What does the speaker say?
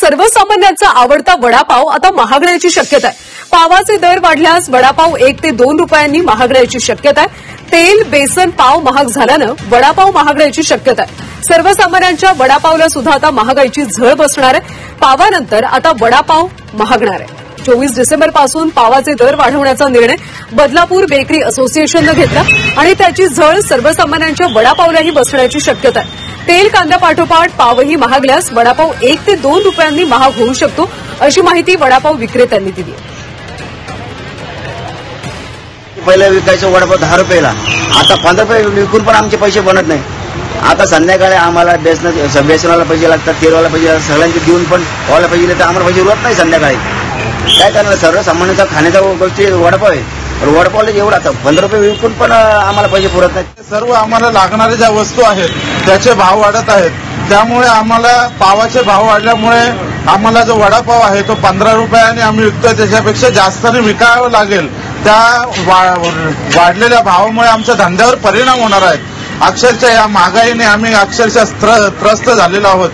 सर्वसामान्यांचा आवडता वडापाव आता महागण्याची शक्यता आहे। पावाचे दर वाढल्यास वडापाव 1 ते 2 रुपयांनी महागण्याची शक्यता आहे। तेल, बेसन, पाव महाग झाल्यानं वडापाव महागण्याची शक्यता आहे। सर्वसामान्यांच्या वडापावला सुद्धा आता महागाईची झळ बसणार आहे। पावानंतर आता वडापाव महागणार आहे। 24 डिसेंबरपासून पावाचे दर वाढवण्याचा निर्णय बदलापूर बेकरी असोसिएशननं घेतला आणि त्याची झळ सर्वसामान्यांच्या वडापावलाही बसण्याची शक्यता आहे। तेल, कांद्यापाठोपाठ पावही महागल्यास वडापाव 1 ते 2 रुपयांनी महाग होऊ शकतो, अशी माहिती वडापाव विक्रेत्यांनी दिली आहे। पहिले विकायचं वडापाव 10 रुपयाला, आता 15 रुपये विकून पण आमचे पैसे बनत नाही। आता संध्याकाळी आम्हाला बेसनाला पैसे लागतात, तेलवाला पैसे लागतात, सगळ्यांचे देऊन पण पावाला पैसे तर आम्हाला पैसे उरत नाही। संध्याकाळी काय करणार, सर्वसामान्यांचा खाण्याचा गोष्टी वडापाव आहे, वडापावला एवढा आता 15 रुपये विकून पण आम्हाला पैसे पुरत नाही। सर्व आम्हाला लागणाऱ्या ज्या वस्तू आहेत त्याचे भाव वाढत आहेत, त्यामुळे आम्हाला पावाचे भाव वाढल्यामुळे आम्हाला जो वडापाव आहे तो 15 रुपयाने आम्ही विकतोय, त्याच्यापेक्षा जास्तीने विकावं लागेल। त्या वाढलेल्या भावामुळे आमच्या धंद्यावर परिणाम होणार आहेत। अक्षरशः या महागाईने आम्ही अक्षरशः त्रस्त झालेलो आहोत।